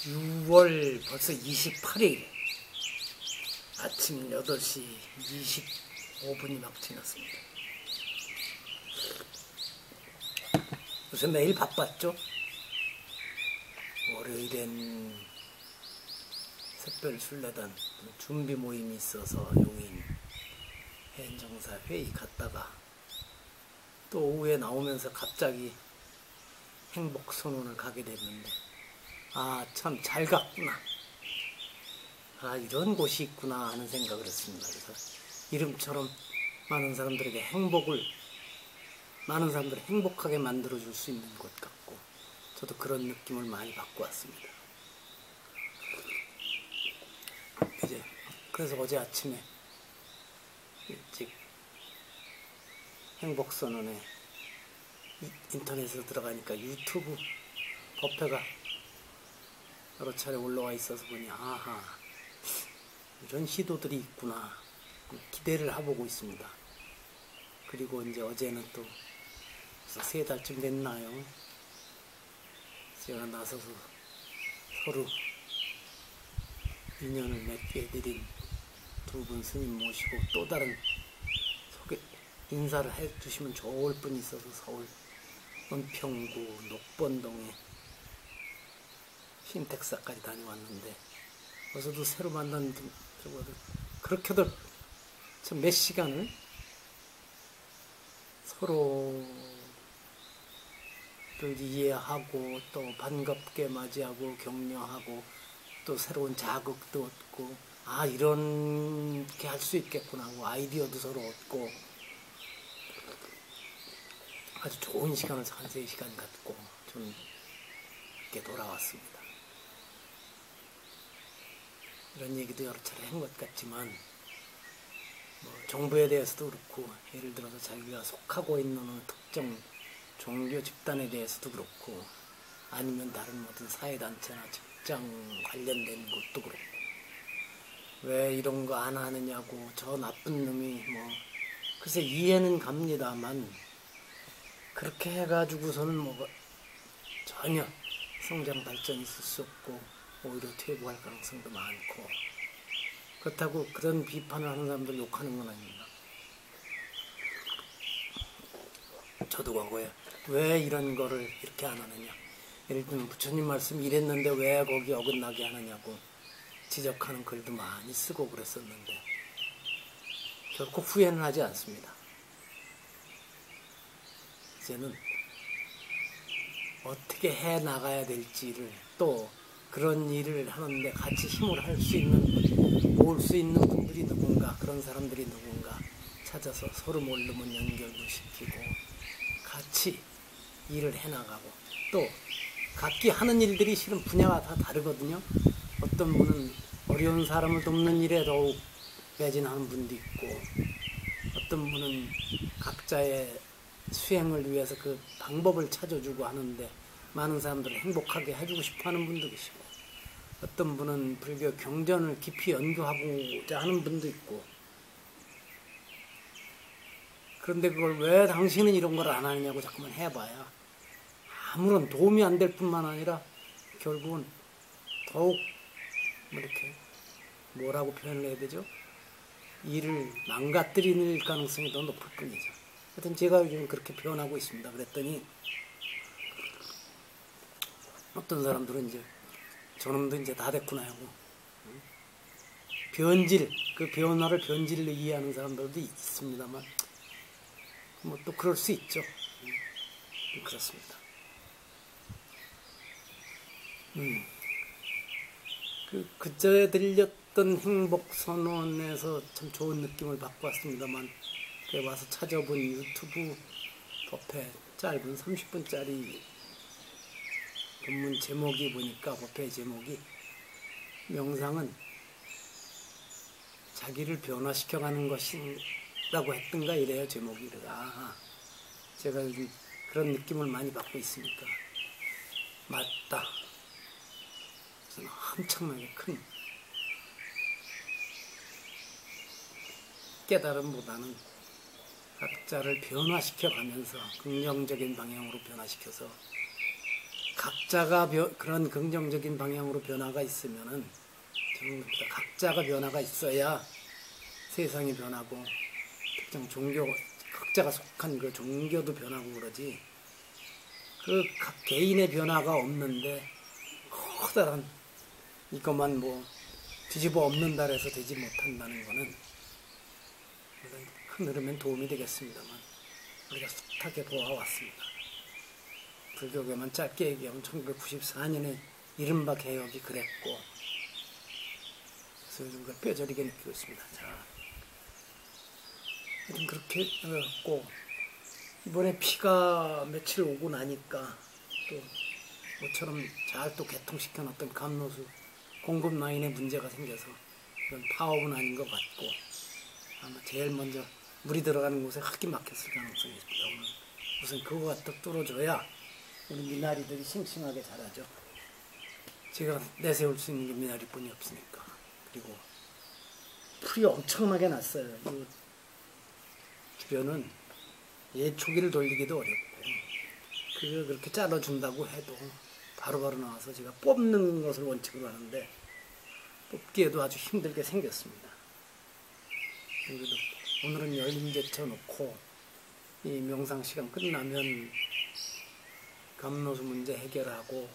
6월 벌써 28일 아침 8시 25분이 막 지났습니다. 요새 매일 바빴죠? 월요일엔 샛별순례단 준비 모임이 있어서 용인 해인정사 회의 갔다가 또 오후에 나오면서 갑자기 행복선언을 가게 됐는데, 아, 참 잘 갔구나. 아, 이런 곳이 있구나 하는 생각을 했습니다. 그래서 이름처럼 많은 사람들에게 많은 사람들을 행복하게 만들어줄 수 있는 곳 같고, 저도 그런 느낌을 많이 받고 왔습니다. 그래서 어제 아침에 일찍 행복선언에 인터넷에 들어가니까 유튜브 법회가 여러 차례 올라와 있어서 보니, 아하, 이런 시도들이 있구나 기대를 해보고 있습니다. 그리고 이제 어제는 또 3달쯤 됐나요? 제가 나서서 서로 인연을 맺게 해드린 두 분 스님 모시고 또 다른 인사를 해주시면 좋을 분이 있어서 서울 은평구 녹번동에 신택사까지 다녀왔는데, 어제도 새로 만난 분들과도 그렇게도 참 몇 시간을 서로를 이해하고 또 반갑게 맞이하고 격려하고 또 새로운 자극도 얻고, 아, 이렇게 할 수 있겠구나 하고 아이디어도 서로 얻고 아주 좋은 시간을 한 3시간 갖고 좀 이렇게 돌아왔습니다. 이런 얘기도 여러 차례 한 것 같지만, 정부에 대해서도 그렇고, 예를 들어서 자기가 속하고 있는 어느 특정 종교 집단에 대해서도 그렇고, 아니면 다른 모든 사회단체나 직장 관련된 것도 그렇고, 왜 이런 거 안 하느냐고, 저 나쁜 놈이 글쎄 이해는 갑니다만, 그렇게 해가지고서는 전혀 성장 발전이 있을 수 없고 오히려 퇴보할 가능성도 많고, 그렇다고 그런 비판을 하는 사람들 욕하는 건 아닙니다. 저도 과거에 왜 이런 거를 이렇게 안 하느냐, 예를 들면 부처님 말씀 이랬는데 왜 거기 어긋나게 하느냐고 지적하는 글도 많이 쓰고 그랬었는데 결코 후회는 하지 않습니다. 이제는 어떻게 해 나가야 될지를, 또 그런 일을 하는데 같이 힘을 할 수 있는, 모을 수 있는 분들이 누군가, 그런 사람들이 누군가 찾아서 서로 모르면 연결도 시키고 같이 일을 해나가고, 또 각기 하는 일들이 실은 분야가 다 다르거든요. 어떤 분은 어려운 사람을 돕는 일에 더욱 매진하는 분도 있고, 어떤 분은 각자의 수행을 위해서 그 방법을 찾아주고 하는데 많은 사람들을 행복하게 해주고 싶어하는 분도 계시고, 어떤 분은 불교 경전을 깊이 연구하고자 하는 분도 있고, 그런데 그걸 왜 당신은 이런 걸 안 하느냐고 자꾸만 해봐야 아무런 도움이 안 될 뿐만 아니라 결국은 더욱 이렇게 뭐라고 표현을 해야 되죠? 일을 망가뜨리는 가능성이 더 높을 뿐이죠. 하여튼 제가 요즘 그렇게 표현하고 있습니다. 그랬더니 어떤 사람들은 이제 저놈도 이제 다 됐구나 하고, 그 변화를 변질로 이해하는 사람들도 있습니다만, 또 그럴 수 있죠. 그렇습니다. 그저에 들렸던 행복선언에서 참 좋은 느낌을 받고 왔습니다만, 그에 와서 찾아본 유튜브 법회 짧은 30분짜리 본문 제목이 보니까, 법회 제목이 명상은 자기를 변화시켜가는 것이라고 했던가 이래요. 제목이. 아하, 제가 요즘 그런 느낌을 많이 받고 있으니까 맞다. 저는 엄청나게 큰 깨달음보다는 각자를 변화시켜가면서 긍정적인 방향으로 변화시켜서 각자가 그런 긍정적인 방향으로 변화가 있으면은 저는 각자가 변화가 있어야 세상이 변하고 특정 종교 각자가 속한 그 종교도 변하고 그러지 그 각 개인의 변화가 없는데 커다란 이것만 뭐 뒤집어 엎는다 해서 되지 못한다는 거는 물론 큰 흐름엔 도움이 되겠습니다만 우리가 숱하게 보아왔습니다. 불교계만 짧게 얘기하면 1994년에 이른바 개혁이 그랬고 그래서 요즘 그걸 뼈저리게 느끼고 있습니다. 자, 하여튼 그렇게 했고 이번에 비가 며칠 오고 나니까 또 모처럼 잘 또 개통시켜놨던 감로수 공급 라인에 문제가 생겨서 이건 파업은 아닌 것 같고 아마 제일 먼저 물이 들어가는 곳에 흙이 막혔을 가능성이 있습니다. 오늘 우선 그거 갖다 뚫어줘야 우리 미나리들이 싱싱하게 자라죠. 제가 내세울 수 있는 게 미나리뿐이 없으니까. 그리고 풀이 엄청나게 났어요. 이 주변은 예초기를 돌리기도 어렵고 그걸 그렇게 잘라준다고 해도 바로바로 나와서 제가 뽑는 것을 원칙으로 하는데 뽑기에도 아주 힘들게 생겼습니다. 그래도 오늘은 열림 제쳐놓고 이 명상 시간 끝나면 감로수 문제 해결하고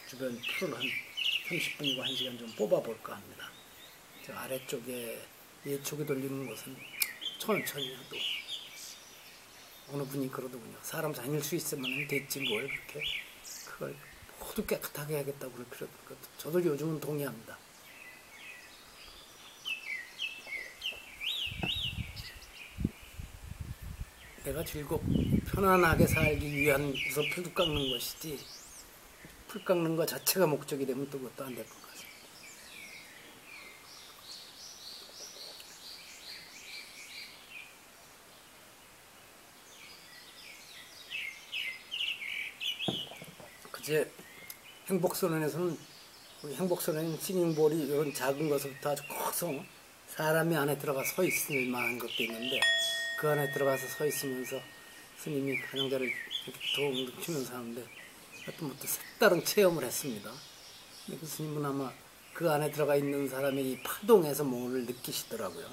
주변 풀을 한 30분이고 1시간 좀 뽑아볼까 합니다. 저 아래쪽에 예초기 돌리는 곳은 천천히 해도 어느 분이 그러더군요. 사람 다닐 수 있으면 됐지 뭘 그렇게 그걸 모두 깨끗하게 해야겠다고 그럴 필요도 없고 저도 요즘은 동의합니다. 내가 편안하게 살기 위해서 풀도 깎는 것이지 풀 깎는 것 자체가 목적이 되면 또 그것도 안 될 것 같습니다. 그제 행복선언에서는 우리 행복선언인 싱잉볼이 이런 작은 것부터 아주 커서 사람이 안에 들어가 서 있을 만한 것도 있는데 그 안에 들어가서 서 있으면서 스님이 가정자를 이렇게 동 치면서 하는데 하여튼 뭐 또 색다른 체험을 했습니다. 근데 그 스님은 아마 그 안에 들어가 있는 사람의 이 파동에서 뭐를 느끼시더라고요.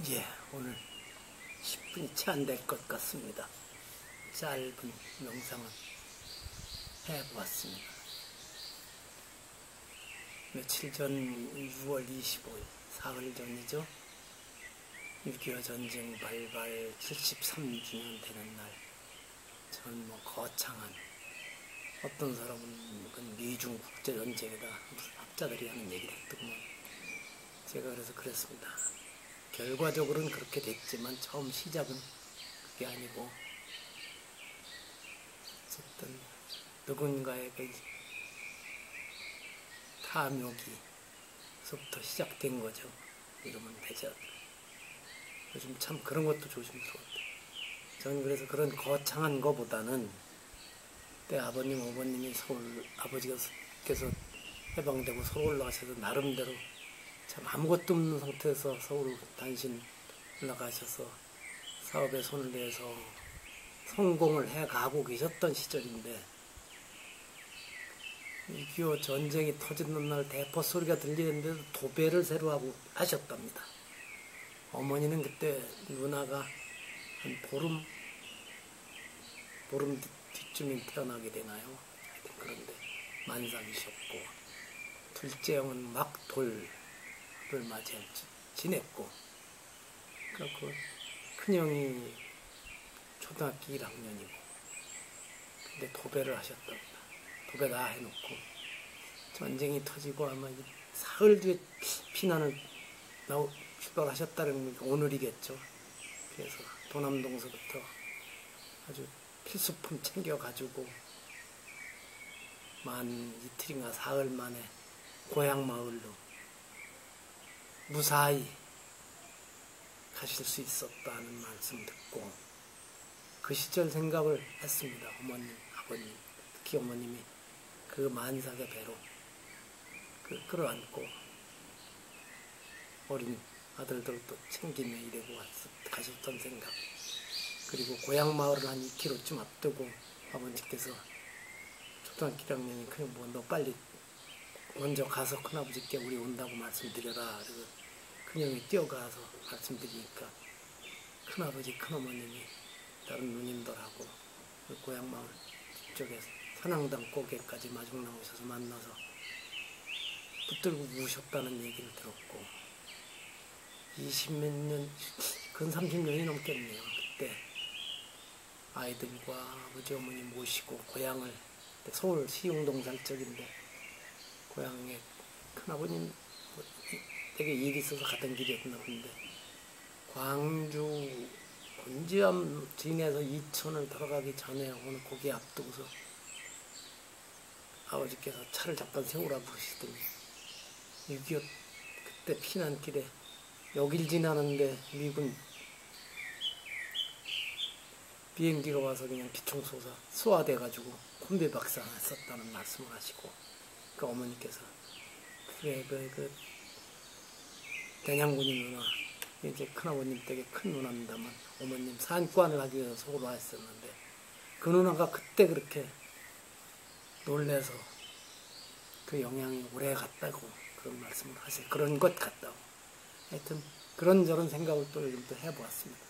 예, 오늘 10분이 채 안 될 것 같습니다. 짧은 명상은 해보았습니다. 며칠 전 6월 25일, 사흘 전이죠. 6.25 전쟁 발발 73주년 되는 날, 저는 거창한, 어떤 사람은 미중 국제전쟁이다, 무슨 학자들이 하는 얘기를 했더구먼. 제가 그래서 그랬습니다. 결과적으로는 그렇게 됐지만 처음 시작은 그게 아니고 어쨌든 누군가의 그 탐욕이서부터 시작된 거죠. 이러면 되죠. 요즘 참 그런 것도 조심스러운데, 저는 그래서 그런 거창한 거보다는 그때 아버님, 어머님이 서울, 아버지께서 해방되고 서울 올라가셔서 나름대로 참 아무것도 없는 상태에서 서울 단신 올라가셔서 사업에 손을 내서 성공을 해가고 계셨던 시절인데, 6.25 전쟁이 터지는 날 대포 소리가 들리는데도 도배를 새로 하고 하셨답니다. 어머니는 그때 누나가 한 보름 뒤쯤에 태어나게 되나요? 하여튼 그런데 만삭이셨고, 둘째 형은 막 돌을 맞이해 지냈고, 그래서 큰형이 초등학교 1학년이고, 근데 도배를 하셨답니다. 도배 다 해놓고 전쟁이 터지고 아마 사흘 뒤에 피난을 출발하셨다는 게 오늘이겠죠. 그래서 도남동서부터 아주 필수품 챙겨가지고 만 이틀인가 사흘 만에 고향 마을로 무사히 가실 수 있었다는 말씀 듣고 그 시절 생각을 했습니다. 어머님, 아버님, 특히 어머님이 그 만삭의 배로 끌어안고 어린 아들들도 챙기며 이러고 가셨던 생각, 그리고 고향 마을을 한 2km쯤 앞두고 아버지께서 초등학교 1학년이 그냥 너 빨리 먼저 가서 큰아버지께 우리 온다고 말씀드려라. 그래서 큰형이 뛰어가서 말씀드리니까 큰아버지, 큰어머님이 다른 누님들하고 그 고향 마을 뒤쪽에 산항당 고개까지 마중 나오셔서 만나서 붙들고 우셨다는 얘기를 들었고, 20몇 년, 근 30년이 넘겠네요. 그때 아이들과 아버지 어머니 모시고 고향을, 서울 시흥동 살 적인데 고향에 큰아버님 되게 일이 있어서 갔던 길이었나 본데, 광주 곤지암 진에서 이천을 들어가기 전에 어느 고기 앞두고서 아버지께서 차를 잠깐 세우라고 그러시더니 6.25 그때 피난길에 여길 지나는데 미군 비행기가 와서 그냥 기총 쏘사 수화돼가지고 콤비 박살났었다는 말씀을 하시고, 그 어머니께서 그래 그 대냥군이 누나, 이제 큰아버님 댁에 큰 누나입니다만 어머님 산관을 하기 위해서 서울로 왔었는데 그 누나가 그때 그렇게 놀래서 그 영향이 오래 갔다고 그런 말씀을 하세요. 그런 것 같다고. 하여튼 그런저런 생각을 또 요즘 또 해보았습니다.